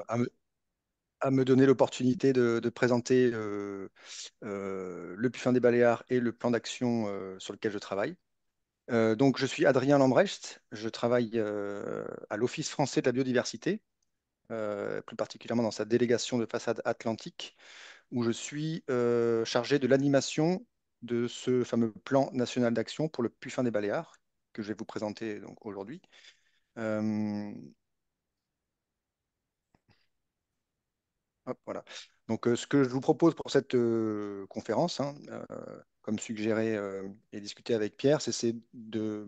à me, à me donner l'opportunité de présenter le Puffin des Baléares et le plan d'action sur lequel je travaille. Donc, je suis Adrien Lambrecht, je travaille à l'Office français de la biodiversité, plus particulièrement dans sa délégation de façade atlantique, où je suis chargé de l'animation de ce fameux plan national d'action pour le Puffin des Baléares, que je vais vous présenter donc aujourd'hui. Euh, Hop, voilà. Donc, ce que je vous propose pour cette conférence, hein, comme suggéré et discuté avec Pierre, c'est de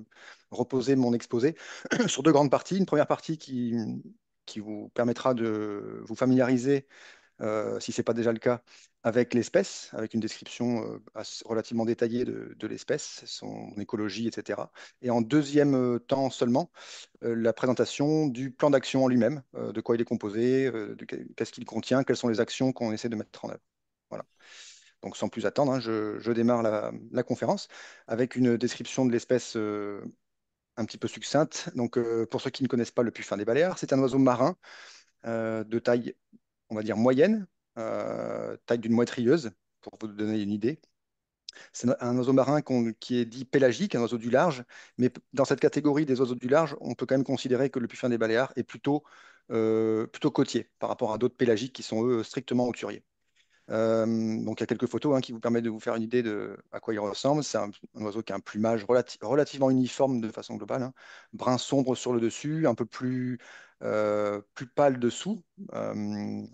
reposer mon exposé sur deux grandes parties. Une première partie qui vous permettra de vous familiariser si ce n'est pas déjà le cas, avec l'espèce, avec une description relativement détaillée de l'espèce, son écologie, etc. Et en deuxième temps seulement, la présentation du plan d'action en lui-même, de quoi il est composé, qu'est-ce qu'il contient, quelles sont les actions qu'on essaie de mettre en œuvre. Voilà. Donc sans plus attendre, hein, je démarre la conférence avec une description de l'espèce un petit peu succincte. Donc pour ceux qui ne connaissent pas le puffin des Baléares, c'est un oiseau marin de taille on va dire moyenne, taille d'une mouette rieuse, pour vous donner une idée. C'est un oiseau marin qui est dit pélagique, un oiseau du large, mais dans cette catégorie des oiseaux du large, on peut quand même considérer que le puffin des Baléares est plutôt côtier par rapport à d'autres pélagiques qui sont eux strictement hauturiers. Donc il y a quelques photos hein, qui vous permettent de vous faire une idée de à quoi il ressemble. C'est un oiseau qui a un plumage relativement uniforme de façon globale, hein. Brun sombre sur le dessus, un peu plus pâle dessous,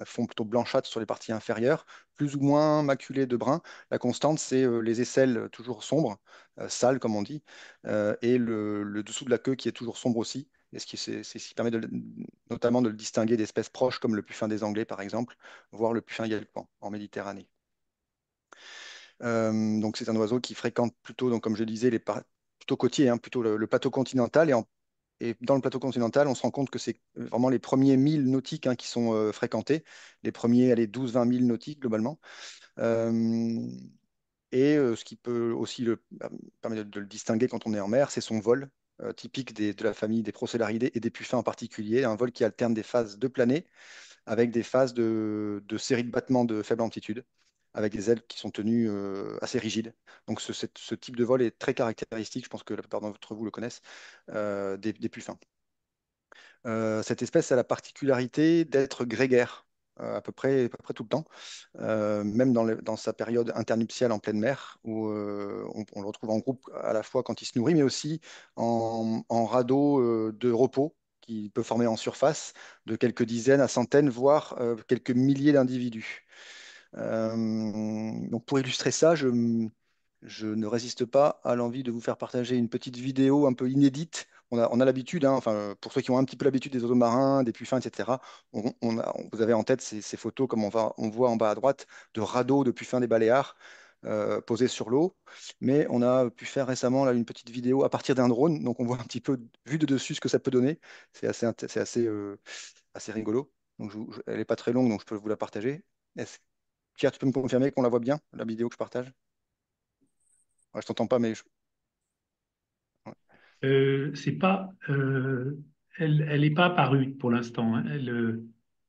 fond plutôt blanchâtre sur les parties inférieures, plus ou moins maculé de brun. La constante, c'est les aisselles toujours sombres, sales comme on dit, et le dessous de la queue qui est toujours sombre aussi. Et c'est ce qui permet notamment de le distinguer d'espèces proches comme le puffin des Anglais par exemple, voire le puffin yelpan en Méditerranée. Donc c'est un oiseau qui fréquente plutôt, donc, comme je disais, plutôt côtier, hein, plutôt le plateau continental. Et dans le plateau continental, on se rend compte que c'est vraiment les premiers 1000 nautiques hein, qui sont fréquentés, les premiers, allez, 12-20 000 nautiques globalement. Euh, Ce qui peut aussi permettre de le distinguer quand on est en mer, c'est son vol, typique de la famille des Procélaridés et des puffins en particulier, un vol qui alterne des phases de planée avec des phases de séries de battements de faible amplitude, avec des ailes qui sont tenues assez rigides. Donc ce type de vol est très caractéristique, je pense que la plupart d'entre vous le connaissent, des puffins. Cette espèce a la particularité d'être grégaire à peu près tout le temps, même dans sa période internuptiale en pleine mer, où on le retrouve en groupe à la fois quand il se nourrit, mais aussi en radeau de repos qui peut former en surface de quelques dizaines à centaines, voire quelques milliers d'individus. Donc pour illustrer ça, je ne résiste pas à l'envie de vous faire partager une petite vidéo un peu inédite. On a l'habitude, hein, enfin, pour ceux qui ont un petit peu l'habitude des oiseaux marins, des puffins, etc., vous avez en tête ces photos, comme on voit en bas à droite, de radeaux de puffins des Baléares posés sur l'eau. Mais on a pu faire récemment là, une petite vidéo à partir d'un drone, donc on voit un petit peu, vu de dessus, ce que ça peut donner. C'est assez rigolo. Donc, elle n'est pas très longue, donc je peux vous la partager. Pierre, tu peux me confirmer qu'on la voit bien, la vidéo que je partage? Ouais, je t'entends pas, mais ouais. C'est pas, elle est pas apparue pour l'instant, hein.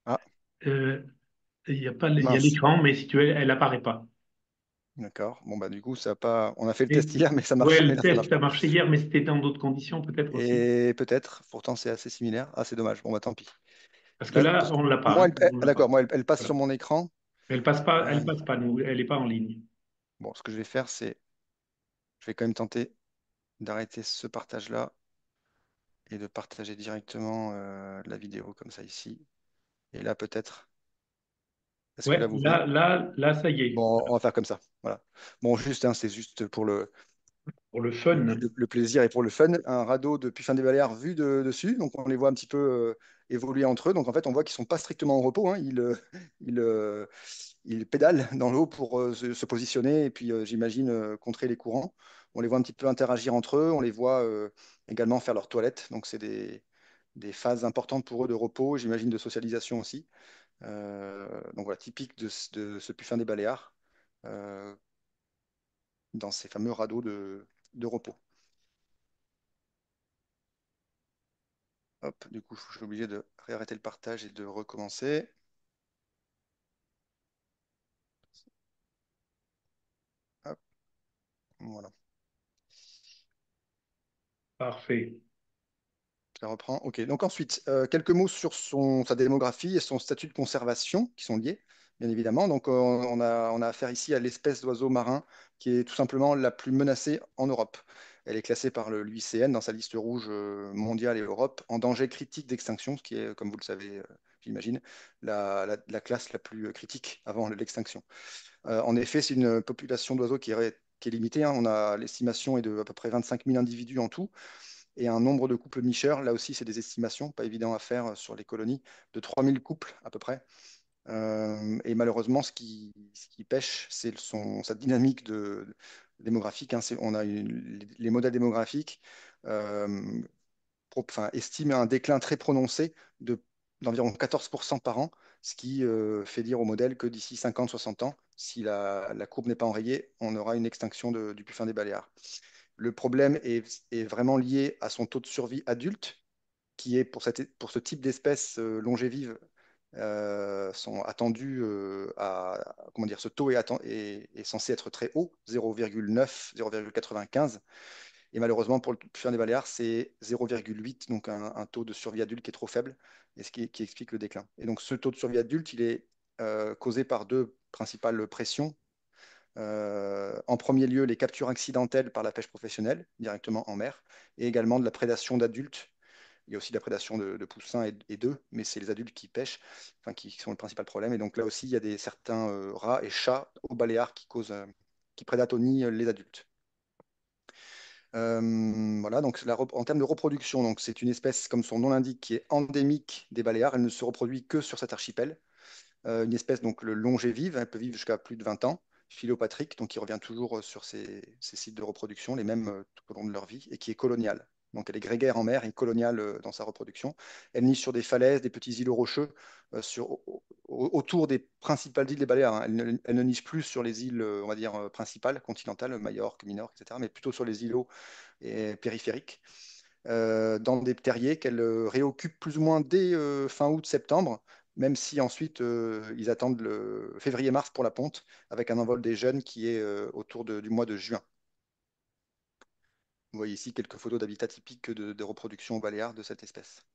Ah, Euh, il y a pas, il y a mince. l'écran, mais si tu veux, elle apparaît pas. D'accord. Bon, bah, du coup, ça a pas. On a fait le Et, test hier, mais ça ouais, marche. Mais le là, ça test marche a pas. marché hier, mais c'était dans d'autres conditions peut-être aussi. Et peut-être, pourtant, c'est assez similaire. Ah, c'est dommage. Bon, bah, tant pis. Parce que là, Parce que on l'a pas, moi, hein, on ah, l'a d'accord, pas. moi, elle passe sur Voilà. mon écran. Elle Euh, passe pas, nous, elle est pas en ligne. bon, ce que je vais faire, je vais quand même tenter d'arrêter ce partage-là et de partager directement la vidéo comme ça ici. Et là, peut-être. Est-ce que Ouais, là, vous voyez? là, ça y est. Bon, on va faire comme ça. Voilà. Bon, juste, hein, c'est juste pour Pour le fun. le plaisir et pour le fun, un radeau de Puffin des Baléares vu dessus. Donc on les voit un petit peu évoluer entre eux. Donc en fait, on voit qu'ils ne sont pas strictement en repos, hein. Ils, euh, ils pédalent dans l'eau pour se positionner et puis j'imagine contrer les courants. On les voit un petit peu interagir entre eux. On les voit également faire leur toilette. Donc c'est des phases importantes pour eux de repos, j'imagine de socialisation aussi. Donc voilà, typique de ce Puffin des Baléares euh, dans ces fameux radeaux de repos. Hop, du coup, je suis obligé de réarrêter le partage et de recommencer. Hop, voilà. Parfait. Ça reprend. Ok. Donc ensuite, quelques mots sur sa démographie et son statut de conservation qui sont liés, bien évidemment. Donc on a affaire ici à l'espèce d'oiseau marin qui est tout simplement la plus menacée en Europe. Elle est classée par l'UICN dans sa liste rouge mondiale et Europe en danger critique d'extinction, ce qui est, comme vous le savez, j'imagine, la classe la plus critique avant l'extinction. En effet, c'est une population d'oiseaux qui est limitée, hein. On a l'estimation est de à peu près 25 000 individus en tout et un nombre de couples nicheurs. Là aussi, c'est des estimations, pas évident à faire sur les colonies, de 3000 couples à peu près. Et malheureusement, ce qui pêche, c'est sa dynamique démographique, hein. On a les modèles démographiques euh, estiment un déclin très prononcé d'environ 14% par an, ce qui fait dire au modèle que d'ici 50-60 ans, si la courbe n'est pas enrayée, on aura une extinction du puffin des Baléares. Le problème est vraiment lié à son taux de survie adulte, qui est pour ce type d'espèces longévives sont attendus comment dire, ce taux est censé être très haut, 0,9, 0,95. Et malheureusement, pour le puffin des Baléares, c'est 0,8, donc un taux de survie adulte qui est trop faible, et qui explique le déclin. Et donc ce taux de survie adulte, il est causé par deux principales pressions. En premier lieu, les captures accidentelles par la pêche professionnelle, directement en mer, et également de la prédation d'adultes. Il y a aussi de la prédation de poussins et d'œufs, mais c'est les adultes qui pêchent, enfin, qui sont le principal problème. Et donc là aussi, il y a certains rats et chats au Baléares qui prédatent au nid les adultes. Voilà, donc en termes de reproduction, donc c'est une espèce, comme son nom l'indique, qui est endémique des Baléares. Elle ne se reproduit que sur cet archipel. Une espèce donc longévive, elle peut vivre jusqu'à plus de 20 ans, philopatrique, donc qui revient toujours sur ses sites de reproduction, les mêmes tout au long de leur vie, et qui est coloniale. Donc elle est grégaire en mer et coloniale dans sa reproduction. Elle niche sur des falaises, des petits îlots rocheux, autour des principales îles des Baléares, hein. Elle ne niche plus sur les îles, on va dire, principales, continentales, Majorque, Minorque, etc., mais plutôt sur les îlots périphériques dans des terriers qu'elle réoccupe plus ou moins dès fin août-septembre, même si ensuite ils attendent le février-mars pour la ponte, avec un envol des jeunes qui est autour du mois de juin. Vous voyez ici quelques photos d'habitats typiques de reproduction aux Baléares de cette espèce.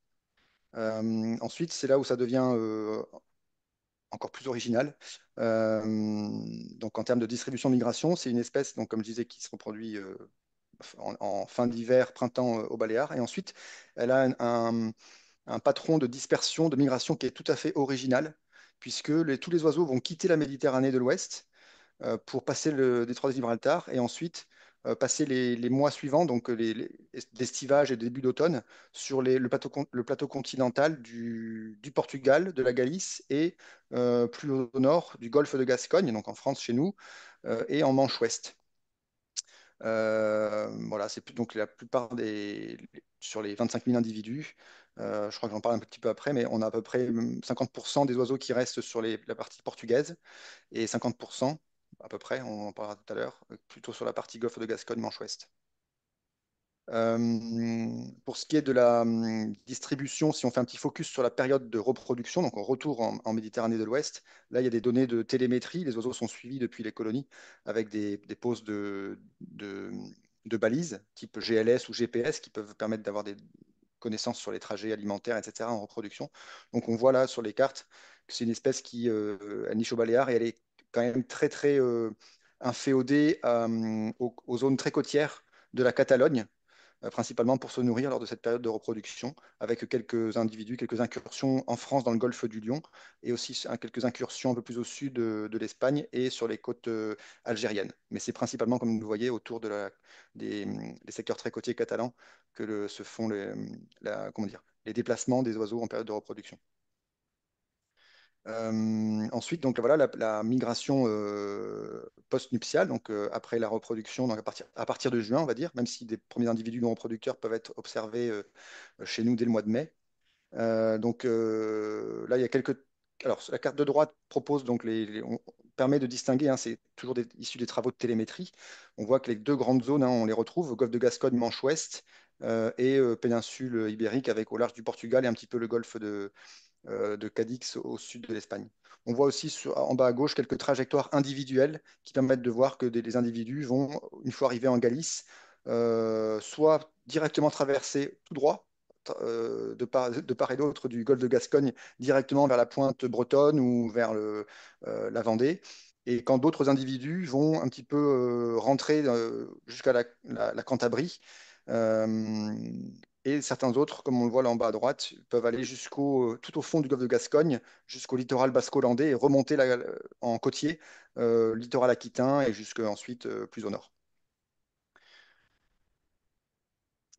Ensuite, c'est là où ça devient encore plus original. Euh, donc en termes de distribution migration, c'est une espèce, donc, comme je disais, qui se reproduit en fin d'hiver, printemps aux Baléares. Et ensuite, elle a un patron de dispersion, de migration qui est tout à fait original, puisque tous les oiseaux vont quitter la Méditerranée de l'Ouest pour passer le détroit de Gibraltar et ensuite passer les mois suivants, donc l'estivage et le début d'automne, sur le plateau continental du Portugal, de la Galice et plus au nord du golfe de Gascogne, donc en France chez nous, et en Manche Ouest. Voilà, donc la plupart sur les 25 000 individus, je crois que j'en parle un petit peu après, mais on a à peu près 50% des oiseaux qui restent sur la partie portugaise et 50%, à peu près, on en parlera tout à l'heure, plutôt sur la partie golfe de Gascogne, Manche Ouest. Pour ce qui est de la distribution, si on fait un petit focus sur la période de reproduction, donc en retour en Méditerranée de l'Ouest, là il y a des données de télémétrie. Les oiseaux sont suivis depuis les colonies avec des poses de balises type GLS ou GPS qui peuvent permettre d'avoir des connaissances sur les trajets alimentaires, etc. en reproduction. Donc on voit là sur les cartes que c'est une espèce qui elle niche au Baléares et elle est quand même très très inféodée aux zones très côtières de la Catalogne principalement pour se nourrir lors de cette période de reproduction, avec quelques individus, quelques incursions en France dans le golfe du Lion, et aussi quelques incursions un peu plus au sud de l'Espagne et sur les côtes algériennes. Mais c'est principalement, comme vous le voyez, autour des secteurs très côtiers catalans se font comment dire, les déplacements des oiseaux en période de reproduction. Ensuite, donc voilà la migration post-nuptiale, donc après la reproduction, donc à partir de juin, on va dire, même si des premiers individus non reproducteurs peuvent être observés chez nous dès le mois de mai. Donc là, il y a quelques. Alors, la carte de droite propose donc on permet de distinguer, hein, c'est toujours issu des travaux de télémétrie. On voit que les deux grandes zones, hein, on les retrouve, Golfe de Gascogne, Manche Ouest, et péninsule ibérique avec au large du Portugal et un petit peu le golfe de Cadix au sud de l'Espagne. On voit aussi en bas à gauche quelques trajectoires individuelles qui permettent de voir que les individus vont, une fois arrivés en Galice, soit directement traverser tout droit, de part et d'autre du golfe de Gascogne, directement vers la pointe bretonne ou vers la Vendée. Et quand d'autres individus vont un petit peu rentrer jusqu'à la Cantabrie, euh, et certains autres, comme on le voit là en bas à droite, peuvent aller tout au fond du golfe de Gascogne, jusqu'au littoral basco-hollandais et remonter en côtier, littoral aquitain et jusque ensuite plus au nord.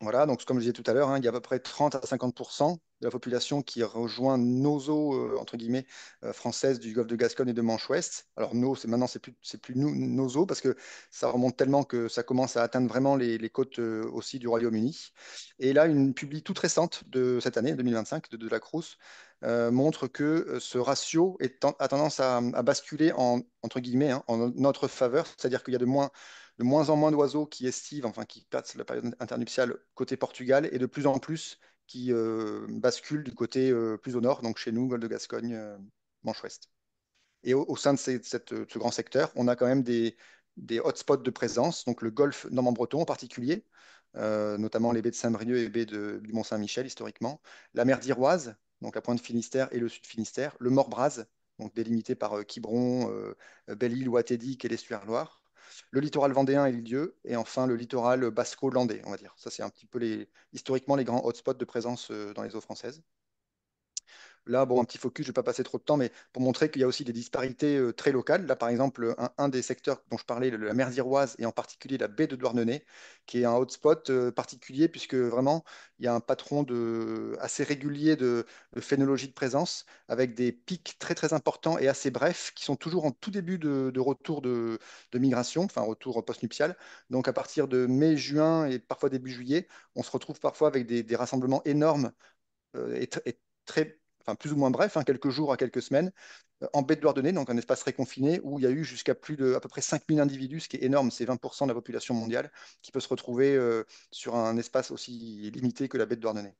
Voilà, donc comme je disais tout à l'heure, hein, il y a à peu près 30 à 50% de la population qui rejoint nos eaux, entre guillemets, françaises du golfe de Gascogne et de Manche-Ouest. Alors maintenant, c'est plus nos eaux parce que ça remonte tellement que ça commence à atteindre vraiment les côtes aussi du Royaume-Uni. Et là, une publi toute récente de cette année, 2025, de la Crous, montre que ce ratio a tendance à basculer entre guillemets, hein, en notre faveur, c'est-à-dire qu'il y a de moins en moins d'oiseaux qui estivent, enfin qui passent la période internuptiale côté Portugal, et de plus en plus qui basculent du côté plus au nord, donc chez nous, Golfe de Gascogne, Manche Ouest. Et au sein de ce grand secteur, on a quand même des hotspots de présence, donc le golfe normand-breton en particulier, notamment les baies de Saint-Brieuc et les baies du Mont-Saint-Michel historiquement, la mer d'Iroise, donc la pointe Finistère et le sud Finistère, le Mortbraz, donc délimité par Quiberon, Belle-Île, Ouatédic et l'estuaire Loire, le littoral vendéen et l'Île-Dieu, et enfin le littoral basco-landais, on va dire. Ça, c'est un petit peu historiquement les grands hotspots de présence dans les eaux françaises. Là, bon, un petit focus, je ne vais pas passer trop de temps, mais pour montrer qu'il y a aussi des disparités très locales. Là, par exemple, un des secteurs dont je parlais, la mer d'Iroise, et en particulier la baie de Douarnenez, qui est un hotspot particulier, puisque vraiment, il y a un patron assez régulier de phénologie de présence, avec des pics très, très importants et assez brefs, qui sont toujours en tout début de retour de migration, enfin, retour post-nuptial. Donc, à partir de mai, juin et parfois début juillet, on se retrouve parfois avec des rassemblements énormes et très, enfin, plus ou moins bref, hein, quelques jours à quelques semaines, en baie de Douarnenez, donc un espace très confiné, où il y a eu jusqu'à plus de à peu près 5000 individus, ce qui est énorme, c'est 20% de la population mondiale, qui peut se retrouver sur un espace aussi limité que la baie de Douarnenez.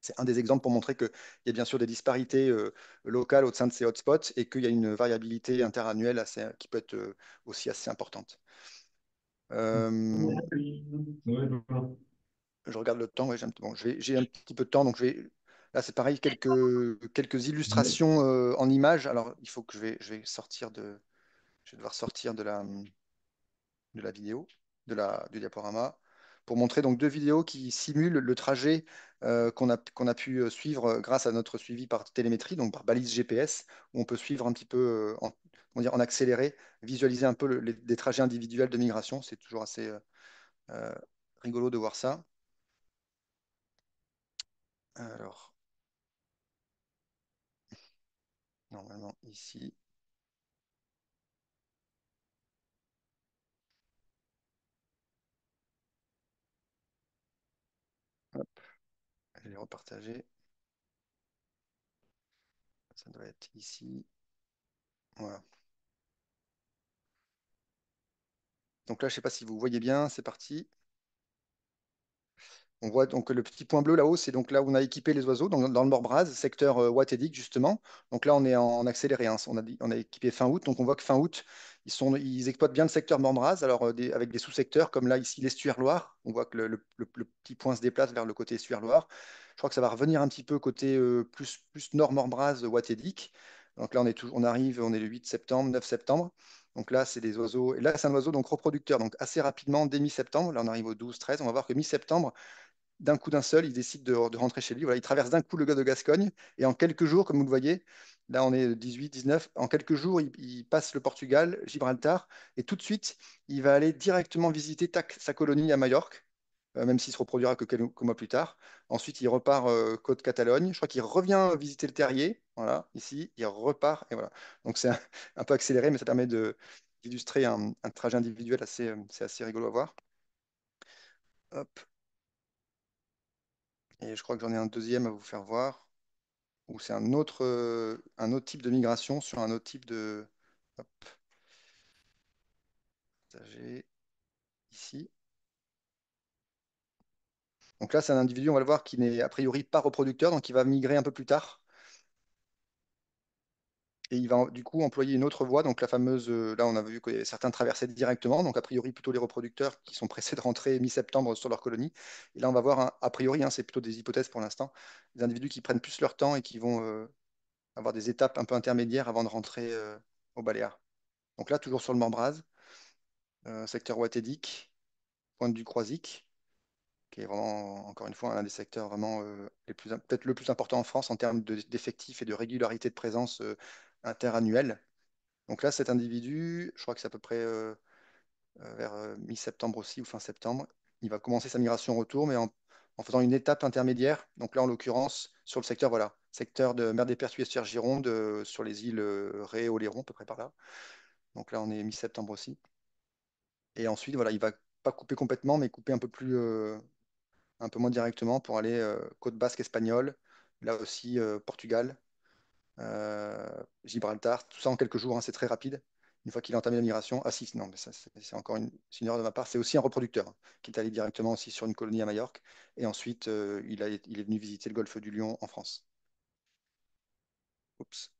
C'est un des exemples pour montrer qu'il y a bien sûr des disparités locales au sein de ces hotspots et qu'il y a une variabilité interannuelle qui peut être aussi assez importante. Euh, je regarde le temps, ouais, bon, j'ai un petit peu de temps, donc là c'est pareil, quelques illustrations en images. Alors il faut que je vais devoir sortir de la vidéo, du diaporama, pour montrer donc deux vidéos qui simulent le trajet qu'on a pu suivre grâce à notre suivi par télémétrie, donc par balise GPS, où on peut suivre un petit peu comment dire, en accéléré, visualiser un peu des trajets individuels de migration. C'est toujours assez euh, rigolo de voir ça. Alors, normalement, ici, hop, je vais repartager. Ça doit être ici. Voilà. Donc là, je ne sais pas si vous voyez bien, c'est parti. On voit donc le petit point bleu là-haut, c'est donc là où on a équipé les oiseaux, dans le Mortbraz, secteur Ouattedic justement. Donc là, on est en accéléré, hein. On a équipé fin août, donc on voit que fin août, ils exploitent bien le secteur Mortbraz, alors avec des sous-secteurs comme là ici l'estuaire Loire. On voit que le petit point se déplace vers le côté estuaire Loire. Je crois que ça va revenir un petit peu côté plus nord Mortbraz, Ouattedic. Donc là, on est le 8 septembre, 9 septembre. Donc là, c'est des oiseaux. Et là, c'est un oiseau donc reproducteur. Donc assez rapidement, dès mi-septembre, là on arrive au 12-13, on va voir que mi-septembre, d'un coup d'un seul, il décide de rentrer chez lui. Voilà, il traverse d'un coup le golfe de Gascogne et en quelques jours, comme vous le voyez, là on est 18, 19, en quelques jours, il passe le Portugal, Gibraltar, et tout de suite, il va aller directement visiter sa colonie à Majorque, même s'il se reproduira que quelques mois plus tard. Ensuite, il repart côte Catalogne. Je crois qu'il revient visiter le terrier. Voilà, ici, il repart, et voilà. Donc c'est un peu accéléré, mais ça permet d'illustrer un trajet individuel c'est assez rigolo à voir. Hop. Et je crois que j'en ai un deuxième à vous faire voir, où c'est un autre type de migration sur un autre type de. Hop, partager ici. Donc là, c'est un individu, on va le voir, qui n'est a priori pas reproducteur, donc il va migrer un peu plus tard. Et il va du coup employer une autre voie, donc la fameuse, là on a vu que certains traversaient directement, donc a priori plutôt les reproducteurs qui sont pressés de rentrer mi-septembre sur leur colonie. Et là on va voir, a priori, hein, c'est plutôt des hypothèses pour l'instant, des individus qui prennent plus leur temps et qui vont avoir des étapes un peu intermédiaires avant de rentrer au Baléares. Donc là, toujours sur le Morbraz, secteur ouatédique, pointe du Croisic, qui est vraiment, encore une fois, un des secteurs vraiment peut-être le plus important en France en termes d'effectifs et de régularité de présence interannuelle. Donc là, cet individu, je crois que c'est à peu près vers mi-septembre aussi ou fin septembre, il va commencer sa migration retour, mais en faisant une étape intermédiaire. Donc là, en l'occurrence, sur le secteur, voilà, secteur de mer des Pertuis estuaire Gironde, sur les îles Ré et Oléron, à peu près par là. Donc là, on est mi-septembre aussi. Et ensuite, voilà, il va pas couper complètement, mais couper un peu plus, un peu moins directement pour aller côte basque espagnole, là aussi Portugal, Gibraltar, tout ça en quelques jours, hein, c'est très rapide. Une fois qu'il a entamé la migration, ah si, non, mais ça c'est encore c'est une erreur de ma part, c'est aussi un reproducteur hein, qui est allé directement aussi sur une colonie à Majorque, et ensuite il est venu visiter le golfe du Lion en France. Oups.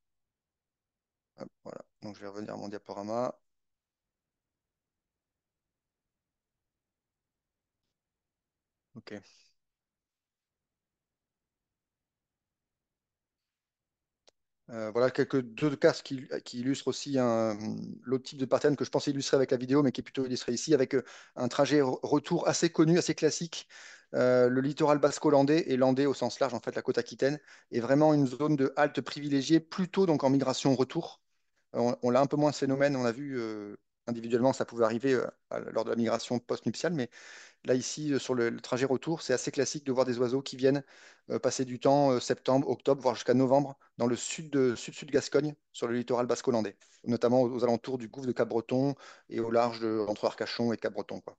Hop, voilà, donc je vais revenir à mon diaporama. Ok. Voilà quelques deux cas qui illustrent aussi l'autre type de pattern que je pensais illustrer avec la vidéo, mais qui est plutôt illustré ici avec un trajet retour assez connu, assez classique. Le littoral basco-landais et landais au sens large, en fait, la côte aquitaine, est vraiment une zone de halte privilégiée, plutôt donc en migration retour. On l'a un peu moins ce phénomène, on a vu individuellement, ça pouvait arriver lors de la migration post-nuptiale, mais là, ici, sur le trajet retour, c'est assez classique de voir des oiseaux qui viennent passer du temps septembre, octobre, voire jusqu'à novembre, dans le sud-sud Gascogne, sur le littoral basco-landais, notamment aux alentours du gouffre de Cap-Breton et au large entre Arcachon et Cap-Breton, quoi.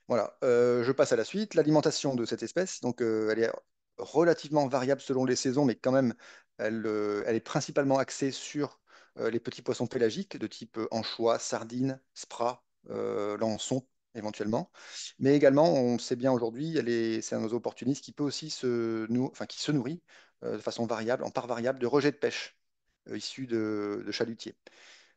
Voilà, je passe à la suite. L'alimentation de cette espèce, donc elle est relativement variable selon les saisons, mais quand même, elle est principalement axée sur les petits poissons pélagiques de type anchois, sardines, sprat, lançon éventuellement. Mais également, on sait bien aujourd'hui, c'est un oiseau opportuniste qui peut aussi enfin, qui se nourrit de façon variable, en part variable, de rejets de pêche issus de chalutiers.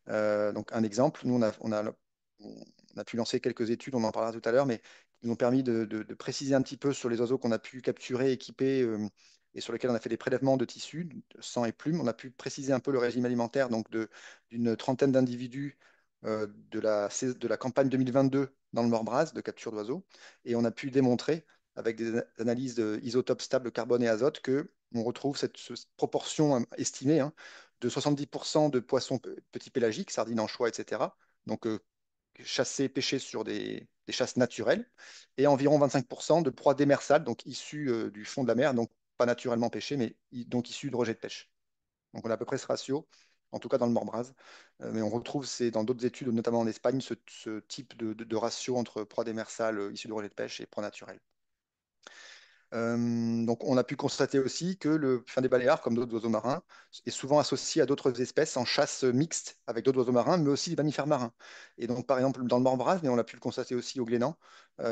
Donc un exemple, nous on a pu lancer quelques études, on en parlera tout à l'heure, mais qui nous ont permis de préciser un petit peu sur les oiseaux qu'on a pu capturer, équiper et sur lesquels on a fait des prélèvements de tissus, de sang et plumes. On a pu préciser un peu le régime alimentaire donc d'une trentaine d'individus de la campagne 2022 dans le Morbraz de capture d'oiseaux. Et on a pu démontrer avec des analyses d'isotopes stables carbone et azote que on retrouve cette proportion estimée hein, de 70% de poissons petits pélagiques, sardines, anchois, etc. Donc chassés, pêchés sur des chasses naturelles, et environ 25% de proies démersales, donc issues du fond de la mer, donc pas naturellement pêchées, mais donc issues de rejets de pêche. Donc on a à peu près ce ratio, en tout cas dans le Morbraz. Mais on retrouve dans d'autres études, notamment en Espagne, ce type de ratio entre proies démersales issues de rejets de pêche et proies naturelles. Donc, on a pu constater aussi que le puffin des Baléares, comme d'autres oiseaux marins, est souvent associé à d'autres espèces en chasse mixte avec d'autres oiseaux marins, mais aussi des mammifères marins. Et donc, par exemple, dans le Morbraz, mais on a pu le constater aussi au Glénan,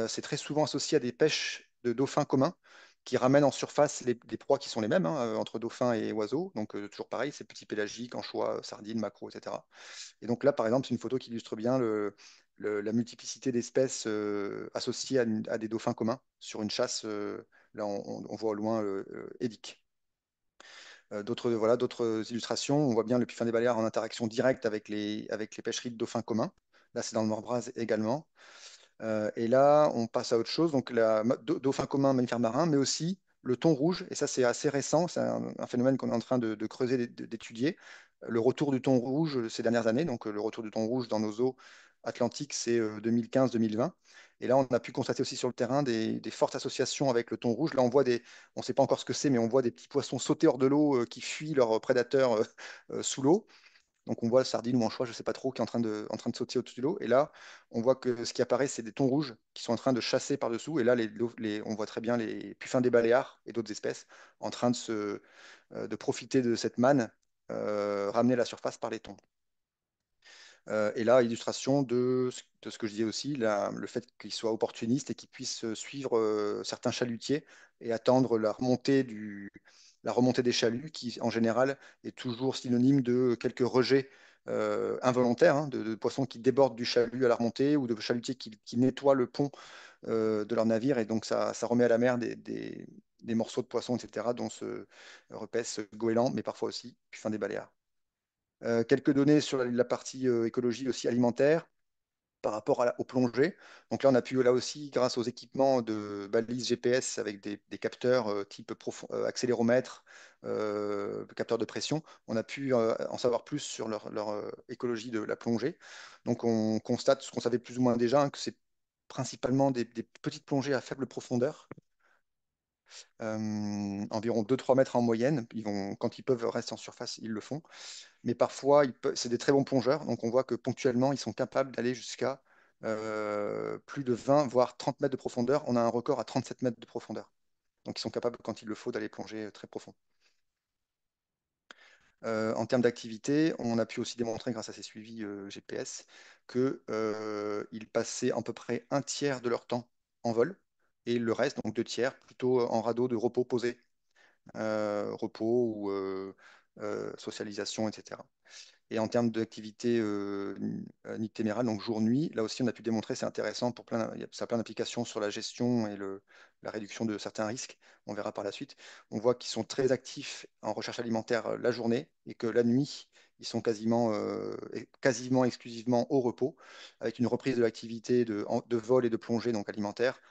c'est très souvent associé à des pêches de dauphins communs qui ramènent en surface des proies qui sont les mêmes hein, entre dauphins et oiseaux. Donc, toujours pareil, c'est petits pélagiques, anchois, sardines, maquereaux, etc. Et donc là, par exemple, c'est une photo qui illustre bien la multiplicité d'espèces associées à des dauphins communs sur une chasse. Là, on voit au loin Édic. D'autres illustrations, on voit bien le puffin des Baléares en interaction directe avec les pêcheries de dauphins communs. Là, c'est dans le Morbraz également. Et là, on passe à autre chose, donc dauphin commun, mammifère marin, mais aussi le thon rouge, et ça c'est assez récent, c'est un phénomène qu'on est en train de creuser, d'étudier. Le retour du thon rouge ces dernières années, donc le retour du thon rouge dans nos eaux atlantiques, c'est 2015-2020. Et là, on a pu constater aussi sur le terrain des fortes associations avec le thon rouge. Là, on ne sait pas encore ce que c'est, mais on voit des petits poissons sauter hors de l'eau qui fuient leurs prédateurs sous l'eau. Donc on voit sardine ou anchois, je ne sais pas trop, qui est en train de sauter au-dessus de l'eau. Et là, on voit que ce qui apparaît, c'est des thons rouges qui sont en train de chasser par-dessous. Et là, on voit très bien les puffins des Baléares et d'autres espèces en train de profiter de cette manne ramenée à la surface par les thons. Et là, illustration de ce que je disais aussi, le fait qu'il soit opportuniste et qu'il puisse suivre certains chalutiers et attendre la remontée des chaluts, qui en général est toujours synonyme de quelques rejets involontaires, hein, de poissons qui débordent du chalut à la remontée ou de chalutiers qui nettoient le pont de leur navire. Et donc, ça remet à la mer des morceaux de poissons, etc., dont se repaissent goélands, mais parfois aussi puffins des baléares. Quelques données sur la partie écologie aussi alimentaire par rapport aux plongées. Donc là, on a pu, là aussi, grâce aux équipements de balises GPS avec des capteurs type accéléromètre, capteurs de pression, on a pu en savoir plus sur leur écologie de la plongée. Donc on constate ce qu'on savait plus ou moins déjà, hein, que c'est principalement des petites plongées à faible profondeur, environ 2-3 mètres en moyenne. Quand ils peuvent rester en surface, ils le font. Mais parfois, c'est des très bons plongeurs. Donc, on voit que ponctuellement, ils sont capables d'aller jusqu'à plus de 20, voire 30 mètres de profondeur. On a un record à 37 mètres de profondeur. Donc, ils sont capables, quand il le faut, d'aller plonger très profond. En termes d'activité, on a pu aussi démontrer, grâce à ces suivis GPS, qu'ils passaient à peu près un tiers de leur temps en vol et le reste, donc 2 tiers, plutôt en radeau de repos posé, repos ou socialisation, etc. Et en termes d'activité nictémérale, donc jour-nuit, là aussi on a pu démontrer, c'est intéressant ça a plein d'applications sur la gestion et la réduction de certains risques. On verra par la suite. On voit qu'ils sont très actifs en recherche alimentaire la journée et que la nuit, ils sont quasiment exclusivement au repos, avec une reprise de l'activité de vol et de plongée donc alimentaire,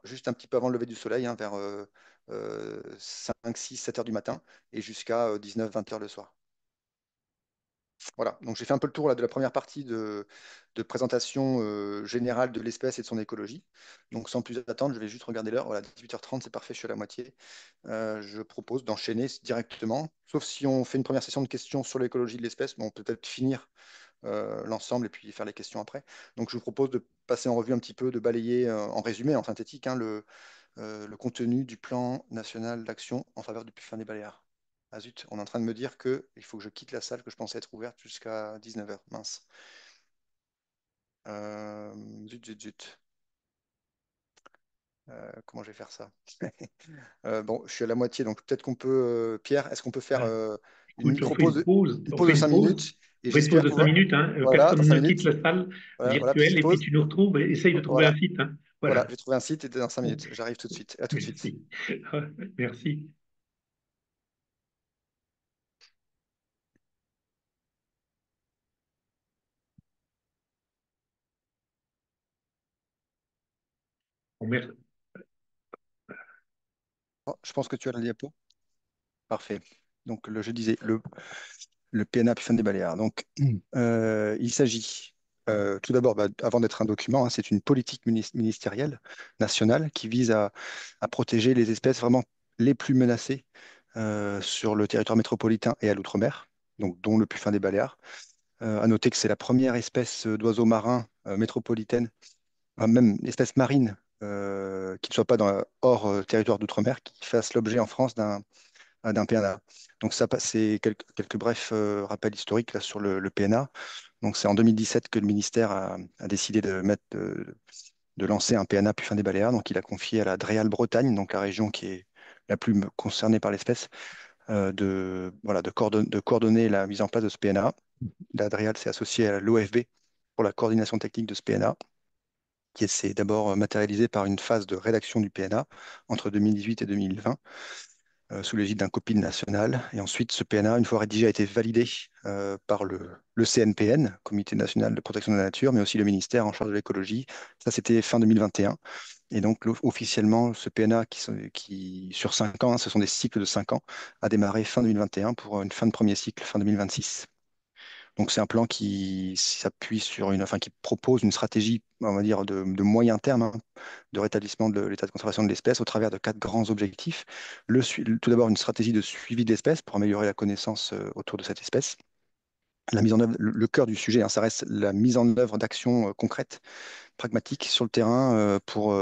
juste un petit peu avant le lever du soleil, hein, vers 5, 6, 7 heures du matin et jusqu'à 19, 20 heures le soir. Voilà, donc j'ai fait un peu le tour là, de la première partie de présentation générale de l'espèce et de son écologie. Donc sans plus attendre, je vais juste regarder l'heure. Voilà, 18h30, c'est parfait, je suis à la moitié. Je propose d'enchaîner directement, sauf si on fait une première session de questions sur l'écologie de l'espèce, mais on peut peut-être finir l'ensemble et puis faire les questions après. Donc je vous propose de passer en revue un petit peu, de balayer en résumé, en synthétique, hein, le contenu du plan national d'action en faveur du puffin des Baléares. Ah zut, on est en train de me dire qu'il faut que je quitte la salle que je pensais être ouverte jusqu'à 19h. Mince. Euh, Zut, zut, zut. Comment je vais faire ça? Bon, je suis à la moitié, donc peut-être qu'on peut, Pierre, est-ce qu'on peut faire Ben, une écoute, on fait une pause. une On pause fait de une 5 pause. minutes et On fait une pause j'espère de cinq pouvoir. minutes. Hein. Voilà, dans Personne 5 ne quitte minutes. la salle Voilà, virtuelle petite et puis pause. tu nous retrouves. Essaye de trouver un Voilà, site. Hein. voilà, Voilà. j'ai trouvé un site et dans 5 minutes. J'arrive tout de suite. À tout de suite. Merci. Merci. Bon, Oh, je pense que tu as la diapo. Parfait. Donc, je disais, le PNA Puffin des Baléares. Donc, il s'agit tout d'abord, avant d'être un document, hein, c'est une politique ministérielle nationale qui vise à protéger les espèces vraiment les plus menacées sur le territoire métropolitain et à l'outre-mer, donc dont le puffin des Baléares. À noter que c'est la première espèce d'oiseau marin métropolitaine, même espèce marine, qui ne soit pas hors territoire d'outre-mer, qui fasse l'objet en France d'un PNA. Donc ça, c'est quelques brefs rappels historiques là, sur le PNA. Donc c'est en 2017 que le ministère a décidé de lancer un PNA puffin des Baléares. Donc il a confié à la Dreal Bretagne, donc la région qui est la plus concernée par l'espèce, voilà, de coordonner la mise en place de ce PNA. La Dreal s'est associée à l'OFB pour la coordination technique de ce PNA, qui s'est d'abord matérialisé par une phase de rédaction du PNA entre 2018 et 2020 sous l'égide d'un COPIL national. Et ensuite, ce PNA, une fois rédigé, a été validé par le CNPN, Comité national de protection de la nature, mais aussi le ministère en charge de l'écologie. Ça, c'était fin 2021. Et donc, officiellement, ce PNA, qui sur 5 ans, hein, ce sont des cycles de 5 ans, a démarré fin 2021 pour une fin de premier cycle, fin 2026. Donc, c'est un plan qui s'appuie enfin, qui propose une stratégie, on va dire, de moyen terme, hein, de rétablissement de l'état de conservation de l'espèce au travers de 4 grands objectifs. Tout d'abord, une stratégie de suivi de l'espèce pour améliorer la connaissance autour de cette espèce. La mise en œuvre, le cœur du sujet, hein, ça reste la mise en œuvre d'actions concrètes, pragmatiques sur le terrain pour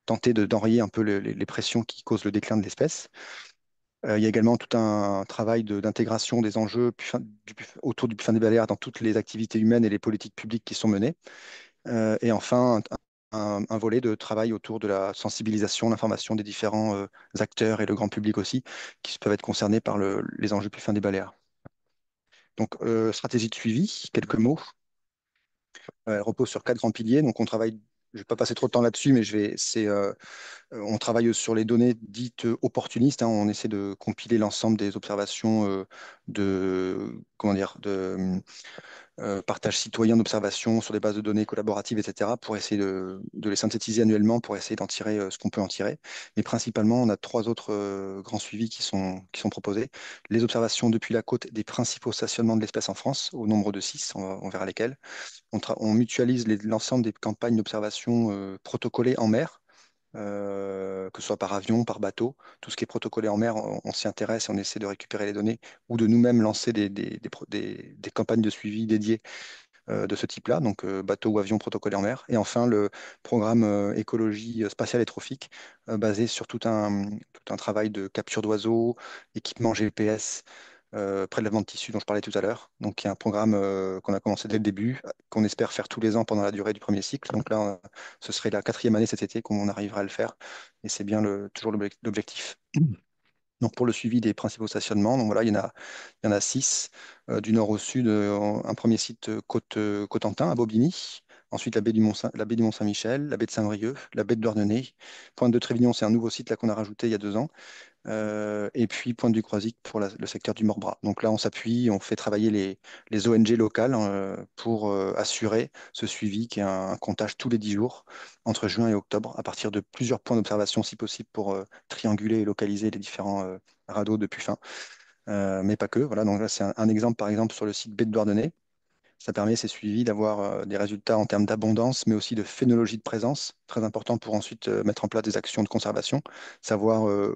tenter d'enrayer un peu les pressions qui causent le déclin de l'espèce. Il y a également tout un travail d'intégration des enjeux autour du Puffin des Baléares dans toutes les activités humaines et les politiques publiques qui sont menées. Et enfin, un volet de travail autour de la sensibilisation, l'information des différents acteurs et le grand public aussi, qui peuvent être concernés par les enjeux Puffin des Baléares. Donc, stratégie de suivi, quelques mots. Elle repose sur quatre grands piliers. Donc, on travaille, je ne vais pas passer trop de temps là-dessus, mais on travaille sur les données dites opportunistes, hein. On essaie de compiler l'ensemble des observations comment dire, de partage citoyen d'observations sur des bases de données collaboratives, etc., pour essayer de les synthétiser annuellement, pour essayer d'en tirer ce qu'on peut en tirer. Mais principalement, on a trois autres grands suivis qui sont proposés. Les observations depuis la côte des principaux stationnements de l'espèce en France, au nombre de 6, on verra lesquels. On mutualise l'ensemble des campagnes d'observation protocolées en mer, que ce soit par avion, par bateau. Tout ce qui est protocolé en mer, on s'y intéresse et on essaie de récupérer les données ou de nous-mêmes lancer des campagnes de suivi dédiées de ce type-là, donc bateau ou avion protocolé en mer. Et enfin, le programme écologie spatiale et trophique, basé sur tout un travail de capture d'oiseaux, équipement GPS, prélèvement de tissus dont je parlais tout à l'heure. Donc, il y a un programme qu'on a commencé dès le début, qu'on espère faire tous les ans pendant la durée du premier cycle. Donc là, ce serait la quatrième année cet été qu'on arrivera à le faire. Et c'est bien toujours l'objectif. Donc pour le suivi des principaux stationnements, donc voilà, il y en a 6 du nord au sud. Un premier site Cotentin à Bobigny, ensuite la baie du Mont-Saint-Michel, la baie de Saint-Brieuc, la baie de Douarnenez. Pointe de Trévignon, c'est un nouveau site là qu'on a rajouté il y a 2 ans. Et puis Pointe du Croisic pour le secteur du Morbihan. Donc là, on s'appuie, on fait travailler les ONG locales pour assurer ce suivi qui est un comptage tous les 10 jours entre juin et octobre à partir de plusieurs points d'observation si possible pour trianguler et localiser les différents radeaux de puffins. Mais pas que. Voilà, donc là, c'est un exemple par exemple sur le site baie de Douarnenez. Ça permet ces suivis d'avoir des résultats en termes d'abondance, mais aussi de phénologie de présence, très important pour ensuite mettre en place des actions de conservation, savoir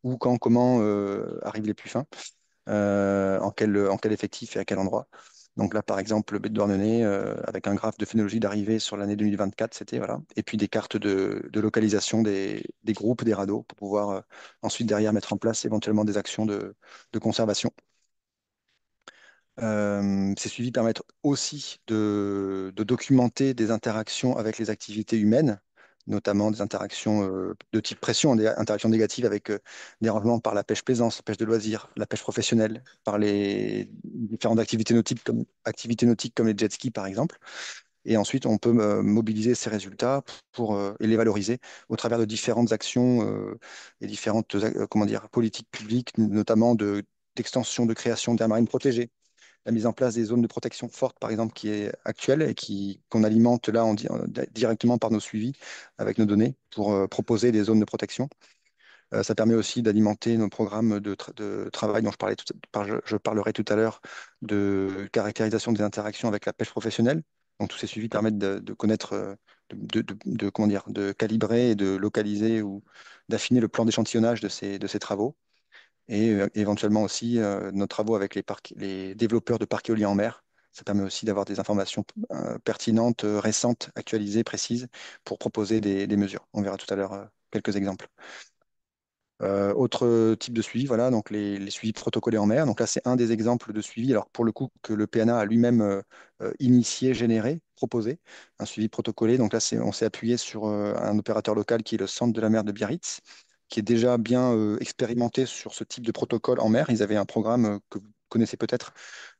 où, quand, comment arrivent les puffins, en quel effectif et à quel endroit. Donc là, par exemple, le baie de Douarnenez, avec un graphe de phénologie d'arrivée sur l'année 2024, c'était, voilà. Et puis des cartes de localisation des groupes, des radeaux, pour pouvoir ensuite derrière mettre en place éventuellement des actions de conservation. Ces suivis permettent aussi de documenter des interactions avec les activités humaines, notamment des interactions de type pression, des interactions négatives avec dérangement par la pêche plaisance, la pêche de loisirs, la pêche professionnelle, par les différentes activités nautiques comme les jet skis par exemple. Et ensuite, on peut mobiliser ces résultats et les valoriser au travers de différentes actions et différentes comment dire, politiques publiques, notamment d'extension de création d'aires marines protégées, la mise en place des zones de protection fortes, par exemple, qui est actuelle et qu'on alimente là directement par nos suivis avec nos données pour proposer des zones de protection. Ça permet aussi d'alimenter nos programmes de travail dont je parlerai tout à l'heure, de caractérisation des interactions avec la pêche professionnelle. Donc, tous ces suivis permettent de connaître, comment dire, de calibrer et de localiser ou d'affiner le plan d'échantillonnage de ces travaux et éventuellement aussi nos travaux avec les développeurs de parcs éoliens en mer. Ça permet aussi d'avoir des informations pertinentes, récentes, actualisées, précises pour proposer des mesures. On verra tout à l'heure quelques exemples. Autre type de suivi, voilà, donc les suivis protocolés en mer. Donc là, c'est un des exemples de suivi, alors pour le coup, que le PNA a lui-même initié, généré, proposé, un suivi protocolé. Donc là, on s'est appuyé sur un opérateur local qui est le Centre de la mer de Biarritz, qui est déjà bien expérimenté sur ce type de protocole en mer. Ils avaient un programme que vous connaissez peut-être,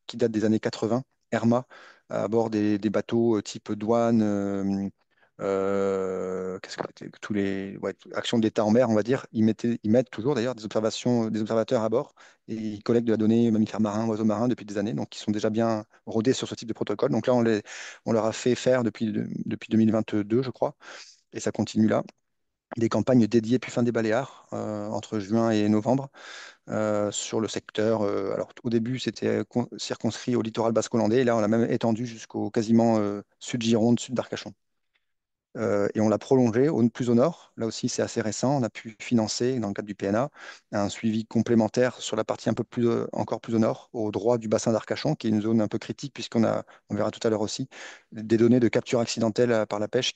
qui date des années 80, Herma, à bord des bateaux type douane, qu'est-ce que tous les actions de l'État en mer, on va dire, ils mettent toujours d'ailleurs des observateurs à bord et ils collectent de la donnée mammifères marins, oiseaux marins depuis des années, donc ils sont déjà bien rodés sur ce type de protocole. Donc là, on leur a fait faire depuis 2022, je crois, et ça continue là. Des campagnes dédiées Puffin des Baléares entre juin et novembre sur le secteur. Alors au début, c'était circonscrit au littoral basco-landais, et là, on l'a même étendu jusqu'au quasiment sud Gironde, sud d'Arcachon. Et on l'a prolongé plus au nord. Là aussi, c'est assez récent. On a pu financer, dans le cadre du PNA, un suivi complémentaire sur la partie un peu plus, encore plus au nord, au droit du bassin d'Arcachon, qui est une zone un peu critique, puisqu'on verra tout à l'heure aussi, des données de capture accidentelle par la pêche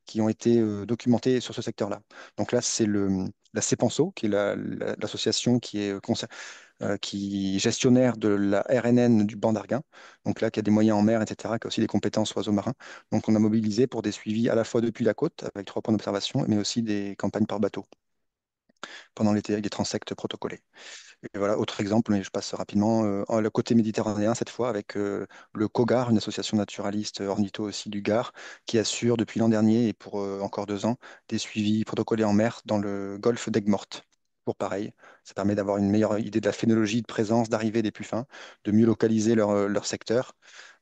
qui ont été documentés sur ce secteur-là. Donc là, c'est la CEPANSO, qui est l'association qui est gestionnaire de la RNN du banc d'Arguin. Donc là, qui a des moyens en mer, etc., qui a aussi des compétences oiseaux marins. Donc on a mobilisé pour des suivis à la fois depuis la côte, avec 3 points d'observation, mais aussi des campagnes par bateau pendant l'été avec des transects protocolés. Et voilà, autre exemple, mais je passe rapidement, le côté méditerranéen cette fois, avec le COGAR, une association naturaliste ornitho aussi du Gard, qui assure depuis l'an dernier et pour encore 2 ans des suivis protocolés en mer dans le golfe d'Aigues-Mortes. Pour pareil, ça permet d'avoir une meilleure idée de la phénologie de présence, d'arrivée des puffins, de mieux localiser leur secteur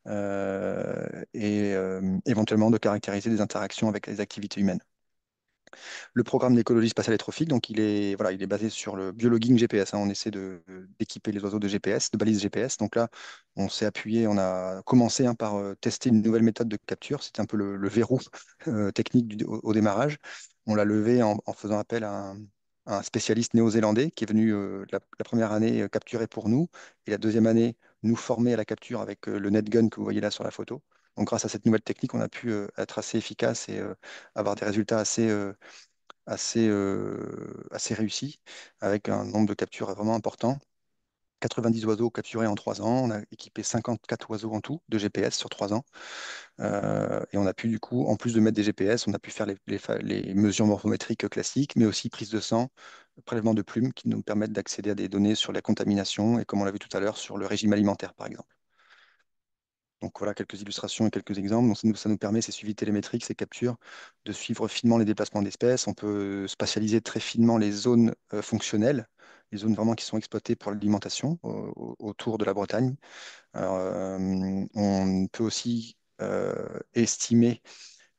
et éventuellement de caractériser des interactions avec les activités humaines. Le programme d'écologie spatiale et trophique, donc voilà, il est basé sur le biologging GPS, hein. On essaie d'équiper les oiseaux de GPS, de balises GPS. Donc là, on s'est appuyé, on a commencé hein, par tester une nouvelle méthode de capture. C'était un peu le verrou technique au démarrage. On l'a levé en faisant appel à un spécialiste néo-zélandais qui est venu la première année capturer pour nous et la deuxième année nous former à la capture avec le NetGun que vous voyez là sur la photo. Donc grâce à cette nouvelle technique, on a pu être assez efficace et avoir des résultats assez réussi, avec un nombre de captures vraiment important. 90 oiseaux capturés en 3 ans. On a équipé 54 oiseaux en tout de GPS sur 3 ans. Et on a pu, du coup, en plus de mettre des GPS, on a pu faire les mesures morphométriques classiques, mais aussi prise de sang, prélèvement de plumes qui nous permettent d'accéder à des données sur la contamination et, comme on l'a vu tout à l'heure, sur le régime alimentaire, par exemple. Donc voilà quelques illustrations et quelques exemples. Donc ça nous permet, ces suivis télémétriques, ces captures, de suivre finement les déplacements d'espèces. On peut spatialiser très finement les zones fonctionnelles, les zones vraiment qui sont exploitées pour l'alimentation autour de la Bretagne. Alors, on peut aussi estimer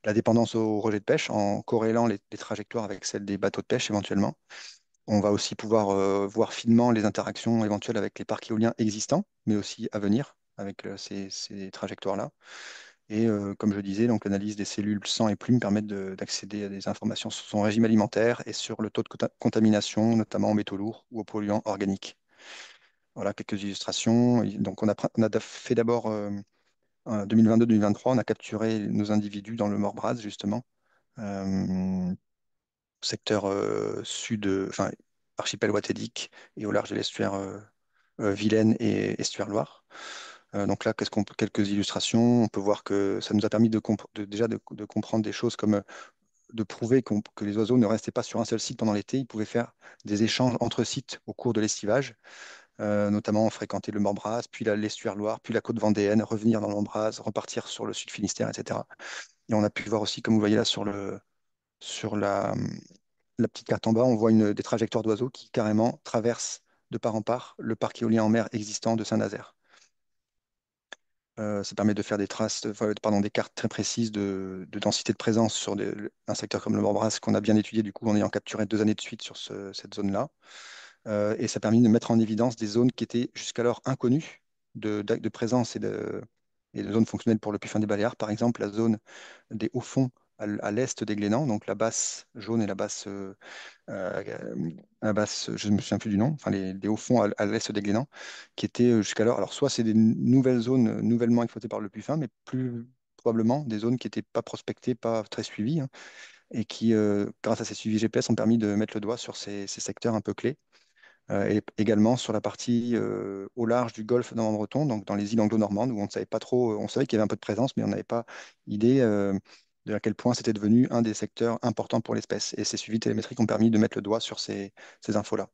la dépendance au rejet de pêche en corrélant les trajectoires avec celles des bateaux de pêche éventuellement. On va aussi pouvoir voir finement les interactions éventuelles avec les parcs éoliens existants, mais aussi à venir avec ces trajectoires-là. Et comme je disais, donc l'analyse des cellules sang et plumes permettent d'accéder à des informations sur son régime alimentaire et sur le taux de contamination, notamment en métaux lourds ou aux polluants organiques. Voilà quelques illustrations. Donc on a fait d'abord, en 2022-2023, on a capturé nos individus dans le Morbraz, justement, secteur sud, enfin, archipel Watedic et au large de l'estuaire Vilaine et estuaire Loire. Donc là, quelques illustrations. On peut voir que ça nous a permis déjà de comprendre des choses comme de prouver que les oiseaux ne restaient pas sur un seul site pendant l'été. Ils pouvaient faire des échanges entre sites au cours de l'estivage, notamment fréquenter le Morbraz, puis l'estuaire Loire, puis la côte vendéenne, revenir dans le Morbraz, repartir sur le sud Finistère, etc. Et on a pu voir aussi, comme vous voyez là sur la petite carte en bas, on voit des trajectoires d'oiseaux qui carrément traversent de part en part le parc éolien en mer existant de Saint-Nazaire. Ça permet de faire des cartes très précises de densité de présence sur un secteur comme le Morbras qu'on a bien étudié du coup en ayant capturé 2 années de suite sur cette zone-là. Et ça a permis de mettre en évidence des zones qui étaient jusqu'alors inconnues de présence et de zones fonctionnelles pour le puffin des Baléares. Par exemple, la zone des hauts fonds à l'est des Glénans, donc la basse jaune et la basse, je ne me souviens plus du nom, enfin les hauts fonds à l'est des Glénans, qui étaient jusqu'alors, alors soit c'est des nouvelles zones nouvellement exploitées par le puffin, mais plus probablement des zones qui n'étaient pas prospectées, pas très suivies, hein, et qui, grâce à ces suivis GPS, ont permis de mettre le doigt sur ces secteurs un peu clés. Et également sur la partie au large du golfe breton, donc dans les îles anglo-normandes, où on ne savait pas trop, on savait qu'il y avait un peu de présence, mais on n'avait pas idée de à quel point c'était devenu un des secteurs importants pour l'espèce. Et ces suivis télémétriques ont permis de mettre le doigt sur ces infos-là.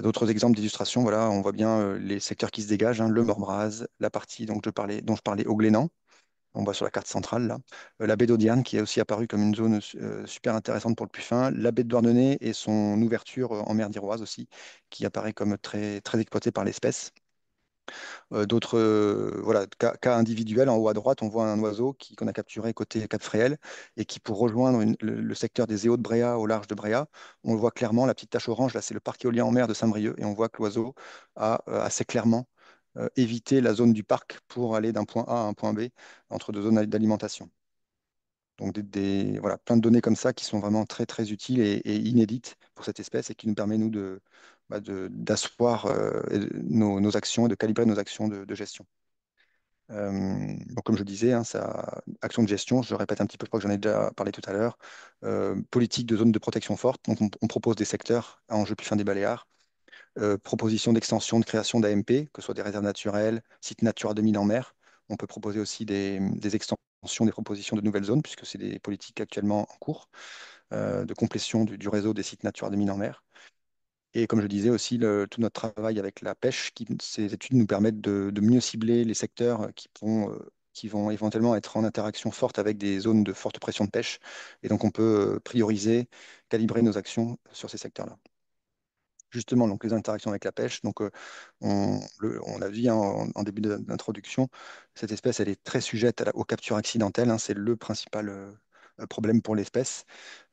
D'autres exemples d'illustration, voilà, on voit bien les secteurs qui se dégagent, hein, le Morbraz, la partie dont je parlais au Glénan, on voit sur la carte centrale là. La baie d'Audierne qui est aussi apparue comme une zone super intéressante pour le puffin. La baie de Douarnenez et son ouverture en mer d'Iroise aussi, qui apparaît comme très, très exploitée par l'espèce. D'autres voilà, cas individuels, en haut à droite, on voit un oiseau qu'on a capturé côté Cap Fréhel et qui, pour rejoindre le secteur des Éaux de Bréa au large de Bréa, on le voit clairement, la petite tache orange, là c'est le parc éolien en mer de Saint-Brieuc et on voit que l'oiseau a assez clairement évité la zone du parc pour aller d'un point A à un point B entre 2 zones d'alimentation. Donc voilà, plein de données comme ça qui sont vraiment très très utiles et inédites pour cette espèce et qui nous permet nous d'asseoir nos actions et de calibrer nos actions de gestion. Donc, comme je disais, hein, action de gestion, je le répète un petit peu, je crois que j'en ai déjà parlé tout à l'heure. Politique de zone de protection forte, donc on propose des secteurs à enjeu plus fin des Baléares. Proposition d'extension, de création d'AMP, que ce soit des réserves naturelles, sites Natura 2000 en mer. On peut proposer aussi des extensions, des propositions de nouvelles zones, puisque c'est des politiques actuellement en cours, de complétion du réseau des sites Natura 2000 en mer. Et comme je disais aussi, tout notre travail avec la pêche, ces études nous permettent de mieux cibler les secteurs qui vont éventuellement être en interaction forte avec des zones de forte pression de pêche. Et donc, on peut prioriser, calibrer nos actions sur ces secteurs-là. Justement, donc les interactions avec la pêche. Donc, on a vu, hein, en début d'introduction, cette espèce, elle est très sujette aux captures accidentelles, hein. C'est le principal problème pour l'espèce.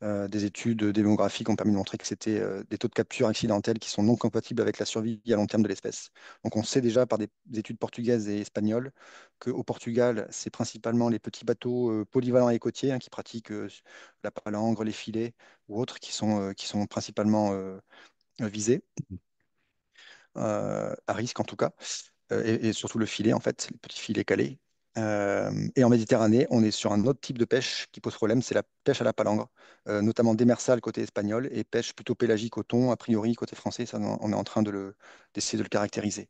Des études démographiques ont permis de montrer que c'était des taux de capture accidentelle qui sont non compatibles avec la survie à long terme de l'espèce. Donc, on sait déjà par des études portugaises et espagnoles qu'au Portugal, c'est principalement les petits bateaux polyvalents et côtiers, hein, qui pratiquent la palangre, les filets ou autres qui sont principalement visés, à risque en tout cas, et surtout le filet, en fait, les petits filets calés. Et en Méditerranée, on est sur un autre type de pêche qui pose problème, c'est la pêche à la palangre, notamment démersale côté espagnol et pêche plutôt pélagique au thon, a priori côté français, ça, on est en train d'essayer de le caractériser.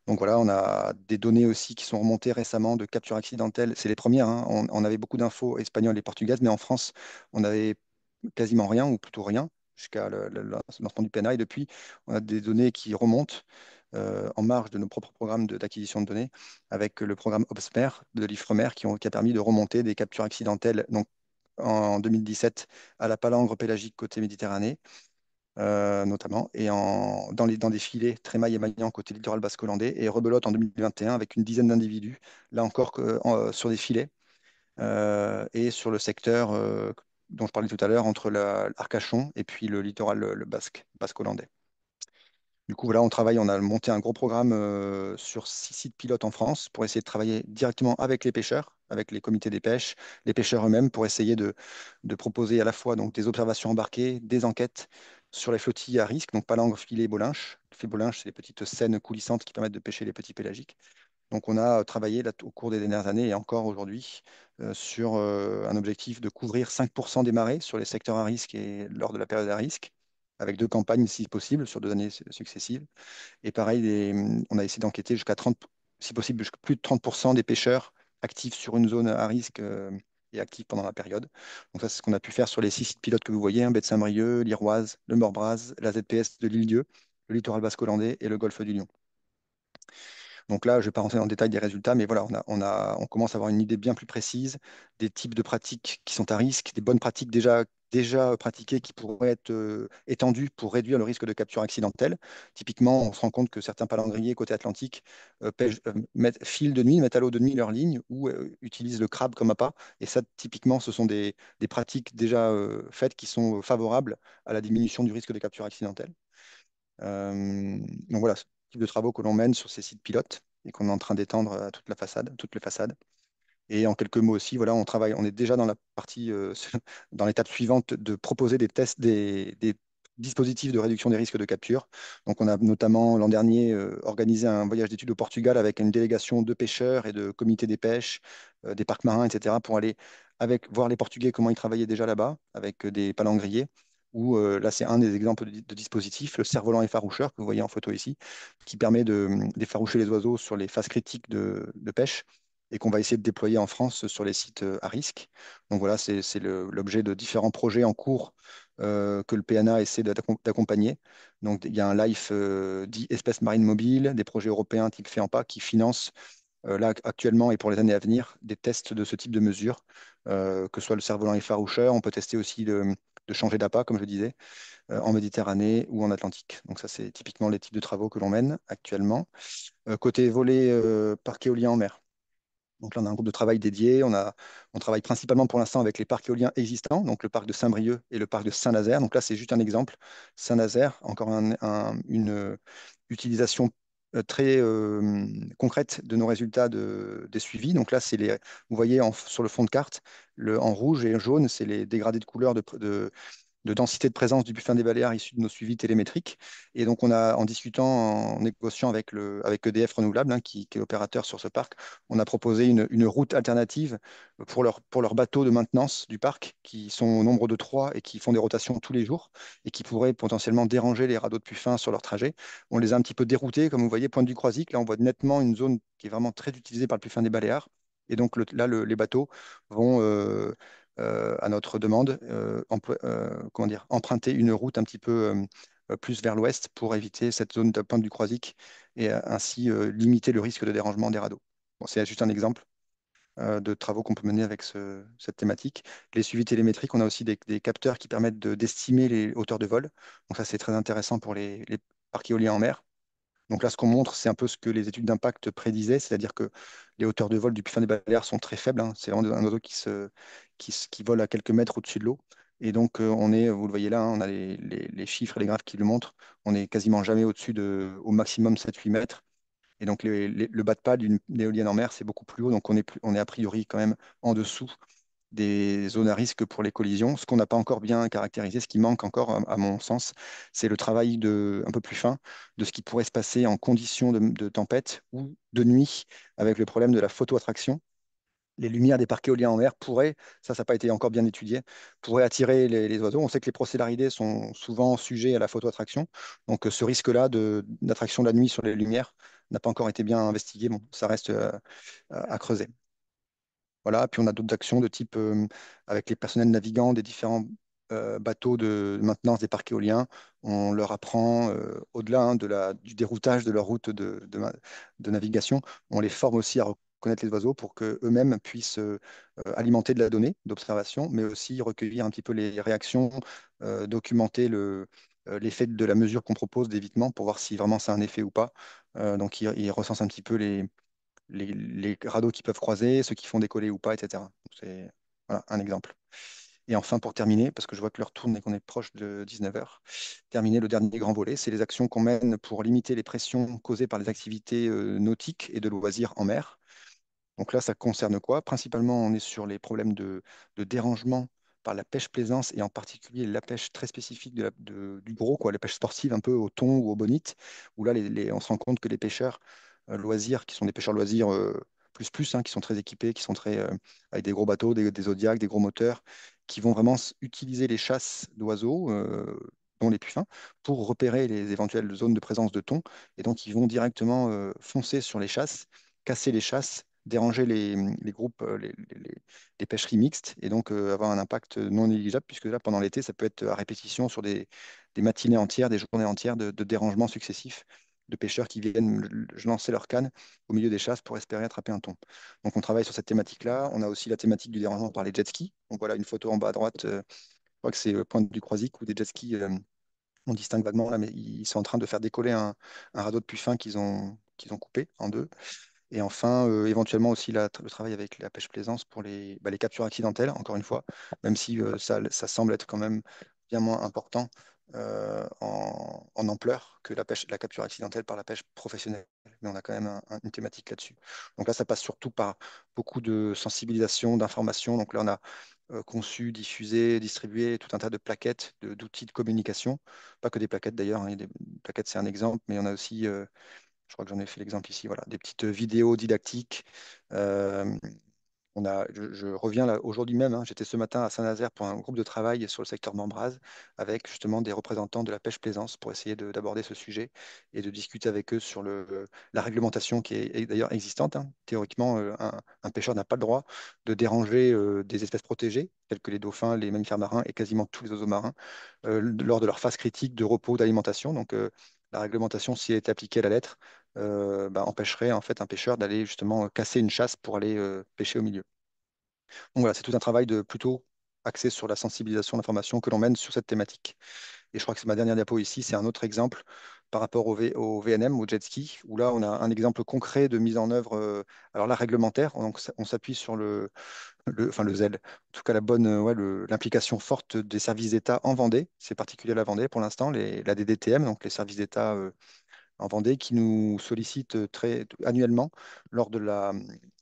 Donc voilà, on a des données aussi qui sont remontées récemment de capture accidentelle. C'est les premières, hein. On avait beaucoup d'infos espagnoles et portugaises, mais en France, on avait quasiment rien, ou plutôt rien, jusqu'à le lancement du PNA. Et depuis, on a des données qui remontent en marge de nos propres programmes d'acquisition de données, avec le programme OBSMER de l'IFREMER qui a permis de remonter des captures accidentelles donc, en 2017 à la palangre pélagique côté Méditerranée, notamment, et dans des filets trémailles et maillants côté littoral basque-hollandais, et rebelote en 2021 avec une dizaine d'individus, là encore sur des filets, et sur le secteur dont je parlais tout à l'heure, entre l'Arcachon et puis le littoral le basque-hollandais. Du coup, voilà, on a monté un gros programme sur 6 sites pilotes en France pour essayer de travailler directement avec les pêcheurs, avec les comités des pêches, les pêcheurs eux-mêmes, pour essayer de proposer à la fois donc, des observations embarquées, des enquêtes sur les flottilles à risque, donc palangre, filet, bolinche. Le filet bolinche, c'est les petites scènes coulissantes qui permettent de pêcher les petits pélagiques. Donc, on a travaillé là, au cours des dernières années et encore aujourd'hui sur un objectif de couvrir 5% des marées sur les secteurs à risque et lors de la période à risque, avec 2 campagnes si possible, sur 2 années successives. Et pareil, on a essayé d'enquêter jusqu'à 30, si possible, jusqu'à plus de 30% des pêcheurs actifs sur une zone à risque et actifs pendant la période. Donc ça, c'est ce qu'on a pu faire sur les 6 sites pilotes que vous voyez, hein, baie de Saint-Brieuc, l'Iroise, le Mortbraz, la ZPS de l'île-Dieu, le littoral basque-hollandais et le golfe du Lion. Donc là, je ne vais pas rentrer dans le détail des résultats, mais voilà, on commence à avoir une idée bien plus précise des types de pratiques qui sont à risque, des bonnes pratiques déjà pratiquées qui pourraient être étendues pour réduire le risque de capture accidentelle. Typiquement, on se rend compte que certains palangriers côté Atlantique filent de nuit, mettent à l'eau de nuit leur ligne ou utilisent le crabe comme appât. Et ça, typiquement, ce sont des pratiques déjà faites qui sont favorables à la diminution du risque de capture accidentelle. Donc voilà, ce type de travaux que l'on mène sur ces sites pilotes et qu'on est en train d'étendre à toute la façade, toutes les façades. Et en quelques mots aussi, voilà, on est déjà dans la partie, dans l'étape suivante de proposer des tests, des dispositifs de réduction des risques de capture. Donc, on a notamment l'an dernier organisé un voyage d'études au Portugal avec une délégation de pêcheurs et de comités des pêches, des parcs marins, etc., pour aller voir les Portugais comment ils travaillaient déjà là-bas avec des palangriers. Où là, c'est un des exemples de dispositifs, le cerf-volant effaroucheur que vous voyez en photo ici, qui permet d'effaroucher les oiseaux sur les phases critiques de pêche et qu'on va essayer de déployer en France sur les sites à risque. Donc voilà, c'est l'objet de différents projets en cours que le PNA essaie d'accompagner. Donc il y a un LIFE dit espèces marines mobiles, des projets européens type FEAMPA qui financent là actuellement et pour les années à venir des tests de ce type de mesures, que ce soit le cerf-volant effaroucheur, on peut tester aussi de changer d'appât, comme je disais, en Méditerranée ou en Atlantique. Donc ça, c'est typiquement les types de travaux que l'on mène actuellement. Côté volet parc éolien en mer. Donc là, on a un groupe de travail dédié. On travaille principalement pour l'instant avec les parcs éoliens existants, donc le parc de Saint-Brieuc et le parc de Saint-Nazaire. Donc là, c'est juste un exemple. Saint-Nazaire, encore une utilisation très concrète de nos résultats des suivis. Donc là, vous voyez sur le fond de carte, en rouge et jaune, c'est les dégradés de couleur de densité de présence du buffin des Baléares issu de nos suivis télémétriques. Et donc, on a, en discutant, en négociant avec EDF Renouvelable, hein, qui est opérateur sur ce parc, on a proposé une route alternative pour leurs bateaux de maintenance du parc, qui sont au nombre de trois et qui font des rotations tous les jours et qui pourraient potentiellement déranger les radeaux de puffin sur leur trajet. On les a un petit peu déroutés, comme vous voyez, Pointe du Croisic. Là, on voit nettement une zone qui est vraiment très utilisée par le puffin des Baléares. Et donc là, les bateaux vont, à notre demande, comment dire, emprunter une route un petit peu plus vers l'ouest pour éviter cette zone de Pointe du Croisic et ainsi limiter le risque de dérangement des radeaux. Bon, c'est juste un exemple de travaux qu'on peut mener avec cette thématique. Les suivis télémétriques, on a aussi des capteurs qui permettent d'estimer les hauteurs de vol. Donc ça, c'est très intéressant pour les parcs éoliens en mer. Donc là, ce qu'on montre, c'est un peu ce que les études d'impact prédisaient, c'est-à-dire que les hauteurs de vol du puffin des Baléares sont très faibles, hein. C'est vraiment un oiseau qui vole à quelques mètres au-dessus de l'eau. Et donc, vous le voyez là, hein, on a les chiffres et les graphes qui le montrent. On est quasiment jamais au-dessus au maximum 7-8 mètres. Et donc, le bas de pas d'une éolienne en mer, c'est beaucoup plus haut. Donc, on est a priori quand même en dessous des zones à risque pour les collisions. Ce qu'on n'a pas encore bien caractérisé, ce qui manque encore, à mon sens, c'est le travail un peu plus fin de ce qui pourrait se passer en conditions de tempête ou de nuit avec le problème de la photoattraction. Les lumières des parcs éoliens en mer pourraient, ça n'a pas été encore bien étudié, pourraient attirer les oiseaux. On sait que les procélaridés sont souvent sujets à la photoattraction. Donc ce risque-là d'attraction de la nuit sur les lumières n'a pas encore été bien investigué. Bon, ça reste à creuser. Voilà, puis on a d'autres actions de type avec les personnels navigants des différents bateaux de maintenance des parcs éoliens. On leur apprend, au-delà hein, du déroutage de leur route de navigation, on les forme aussi à reconnaître les oiseaux pour qu'eux-mêmes puissent alimenter de la donnée d'observation, mais aussi recueillir un petit peu les réactions, documenter l'effet de la mesure qu'on propose d'évitement pour voir si vraiment ça a un effet ou pas. Donc, ils recensent un petit peu les radeaux qui peuvent croiser, ceux qui font décoller ou pas, etc. C'est voilà, un exemple. Et enfin, pour terminer, parce que je vois que l'heure tourne et qu'on est proche de 19 heures, terminer le dernier grand volet, c'est les actions qu'on mène pour limiter les pressions causées par les activités nautiques et de loisirs en mer. Donc là, ça concerne quoi? Principalement, on est sur les problèmes de dérangement par la pêche plaisance et en particulier la pêche très spécifique du gros, quoi, la pêche sportive un peu au thon ou au bonite, où là, on se rend compte que les pêcheurs loisirs, qui sont des pêcheurs loisirs plus, hein, qui sont très équipés, qui sont avec des gros bateaux, des Zodiacs, des gros moteurs, qui vont vraiment utiliser les chasses d'oiseaux, dont les puffins, pour repérer les éventuelles zones de présence de thon. Et donc, ils vont directement foncer sur les chasses, casser les chasses, déranger les groupes, les pêcheries mixtes, et donc avoir un impact non négligeable, puisque là, pendant l'été, ça peut être à répétition sur des matinées entières, des journées entières de dérangements successifs de pêcheurs qui viennent lancer leur canne au milieu des chasses pour espérer attraper un thon. Donc on travaille sur cette thématique-là. On a aussi la thématique du dérangement par les jet skis. Donc voilà une photo en bas à droite, je crois que c'est Pointe du Croisic, où des jet skis, on distingue vaguement là, mais ils sont en train de faire décoller un radeau de puffin qu'ils ont coupé en deux. Et enfin, éventuellement aussi le travail avec la pêche plaisance pour les captures accidentelles, encore une fois, même si ça semble être quand même bien moins important en ampleur que la capture accidentelle par la pêche professionnelle. Mais on a quand même une thématique là-dessus. Donc là, ça passe surtout par beaucoup de sensibilisation, d'information. Donc là, on a conçu, diffusé, distribué tout un tas de plaquettes, d'outils de communication. Pas que des plaquettes d'ailleurs, hein. Plaquettes, c'est un exemple, mais on a aussi je crois que j'en ai fait l'exemple ici. Voilà, des petites vidéos didactiques. Euh, je reviens là aujourd'hui même, hein, j'étais ce matin à Saint-Nazaire pour un groupe de travail sur le secteur d'Ambraz avec justement des représentants de la pêche plaisance pour essayer d'aborder ce sujet et de discuter avec eux sur la réglementation qui est d'ailleurs existante, hein. Théoriquement, un pêcheur n'a pas le droit de déranger des espèces protégées telles que les dauphins, les mammifères marins et quasiment tous les oiseaux marins lors de leur phase critique de repos, d'alimentation. Donc la réglementation, si elle était appliquée à la lettre, empêcherait en fait un pêcheur d'aller justement casser une chasse pour aller pêcher au milieu. Donc voilà, c'est tout un travail de plutôt axé sur la sensibilisation, l'information que l'on mène sur cette thématique. Et je crois que c'est ma dernière diapo ici, c'est un autre exemple par rapport au VNM, au jet ski, où là on a un exemple concret de mise en œuvre, alors là réglementaire, donc on s'appuie sur enfin le ZEL, en tout cas la bonne, ouais, l'implication forte des services d'État en Vendée, c'est particulier à la Vendée pour l'instant, la DDTM, donc les services d'État en Vendée, qui nous sollicite annuellement lors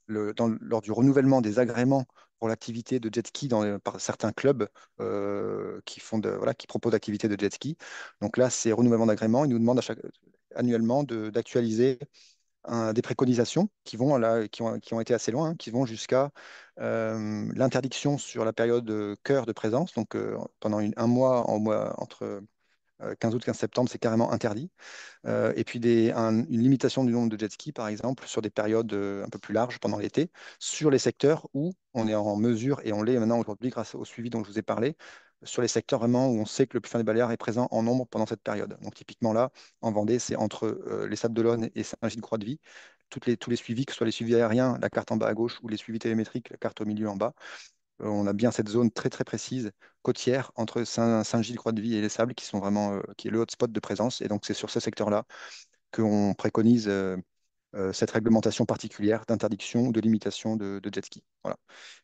lors du renouvellement des agréments pour l'activité de jet ski par certains clubs qui font voilà, qui proposent l'activité de jet ski. Donc là, c'est renouvellement d'agrément. Ils nous demandent annuellement d'actualiser des préconisations qui vont là, qui ont été assez loin, hein, qui vont jusqu'à l'interdiction sur la période cœur de présence. Donc pendant un mois, entre 15 août et 15 septembre, c'est carrément interdit. Et puis une limitation du nombre de jet skis, par exemple, sur des périodes un peu plus larges pendant l'été, sur les secteurs où on est en mesure, et on l'est maintenant aujourd'hui grâce au suivi dont je vous ai parlé, sur les secteurs vraiment où on sait que le puffin des Baléares est présent en nombre pendant cette période. Donc typiquement là, en Vendée, c'est entre les Sables-d'Olonne et Saint-Gilles-Croix-de-Vie. Tous les suivis, que ce soit les suivis aériens, la carte en bas à gauche, ou les suivis télémétriques, la carte au milieu en bas, on a bien cette zone très très précise côtière entre Saint-Gilles-Croix-de-Vie et les Sables qui sont vraiment qui est le hotspot de présence. Et donc c'est sur ce secteur-là qu'on préconise cette réglementation particulière d'interdiction ou de limitation de jet ski. Voilà.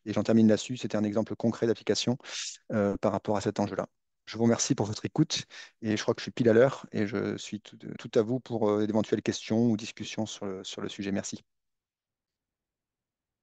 Et j'en termine là-dessus. C'était un exemple concret d'application par rapport à cet enjeu-là. Je vous remercie pour votre écoute et je crois que je suis pile à l'heure et je suis tout à vous pour d'éventuelles questions ou discussions sur sur le sujet. Merci.